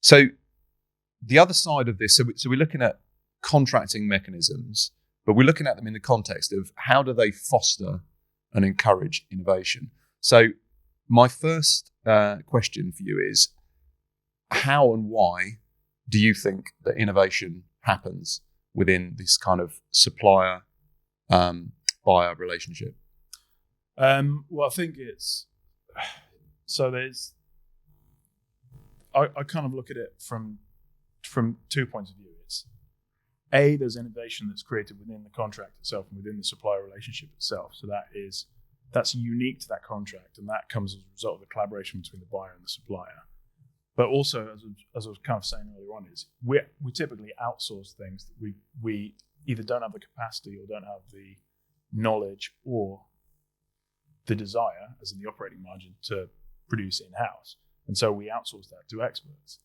So the other side of this, so we're looking at contracting mechanisms, but we're looking at them in the context of how do they foster and encourage innovation. So my first question for you is, how and why do you think that innovation happens within this kind of supplier buyer relationship? Well, I think it's so there's. I kind of look at it from 2 points of view. It's there's innovation that's created within the contract itself and within the supplier relationship itself. So that's unique to that contract, and that comes as a result of the collaboration between the buyer and the supplier. But also, as I was kind of saying earlier on, is we typically outsource things that we either don't have the capacity or don't have the knowledge or the desire, as in the operating margin, to produce in-house. And so we outsource that to experts.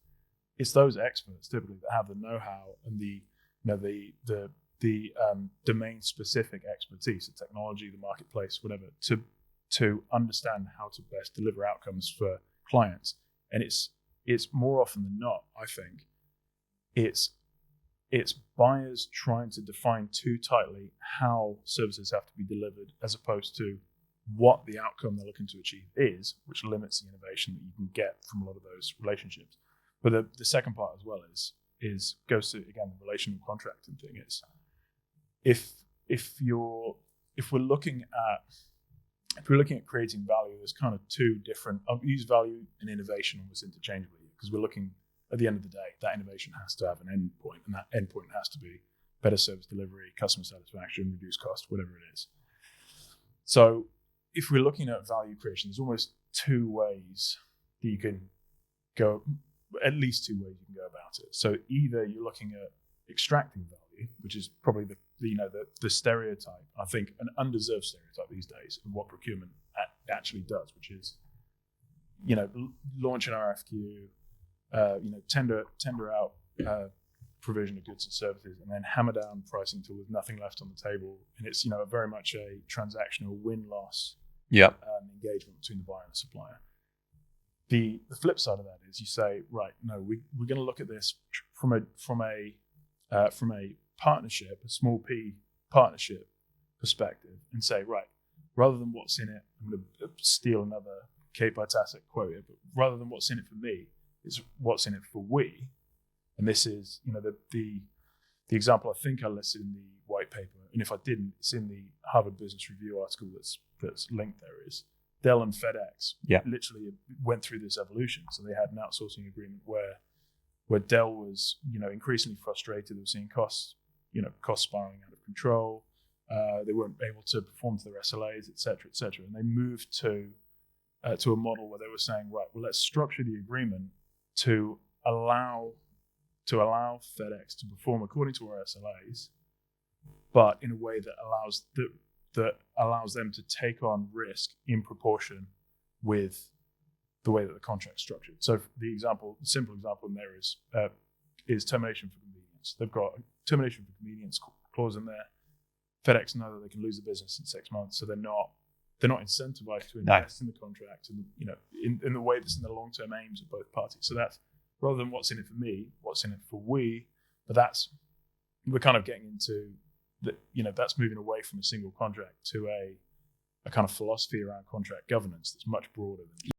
It's those experts typically that have the know-how and the domain-specific expertise, the technology, the marketplace, whatever, to understand how to best deliver outcomes for clients. And it's more often than not, I think, it's buyers trying to define too tightly how services have to be delivered, as opposed to what the outcome they're looking to achieve is, which limits the innovation that you can get from a lot of those relationships. But the second part as well is goes to, again, the relational contracting thing. Is if we're looking at creating value, there's kind of two different. I'll use value and innovation almost interchangeably, because we're looking at the end of the day, that innovation has to have an end point, and that end point has to be better service delivery, customer satisfaction, reduced cost, whatever it is. So if we're looking at value creation, there's almost two ways that you can go, at least two ways you can go about it. So either you're looking at extracting value, which is probably the stereotype, I think an undeserved stereotype these days of what procurement actually does, which is, launch an RFQ, tender out provision of goods and services, and then hammer down pricing until there's nothing left on the table. And it's, very much a transactional win-loss engagement between the buyer and the supplier. The flip side of that is you say, right, no, we're going to look at this from a partnership, a small p partnership perspective, and say, right, rather than what's in it, I'm going to steal another Kate Bartasek quote here, but rather than what's in it for me, it's what's in it for we. And this is, the example I think I listed in the white paper, and if I didn't, it's in the Harvard Business Review article that's linked there, is Dell and FedEx literally went through this evolution. So they had an outsourcing agreement where Dell was, increasingly frustrated. They were seeing costs spiraling out of control. They weren't able to perform to their SLAs, et cetera, and they moved to a model where they were saying, right, well, let's structure the agreement to allow FedEx to perform according to our SLAs, but in a way that allows them to take on risk in proportion with the way that the contract's structured. So the simple example in there is termination for convenience. They've got a termination for convenience clause in there. FedEx know that they can lose the business in 6 months, so they're not incentivized to invest in the contract and in the way that's in the long-term aims of both parties. So that's, rather than what's in it for me, what's in it for we. But we're kind of getting into that's moving away from a single contract to a kind of philosophy around contract governance that's much broader than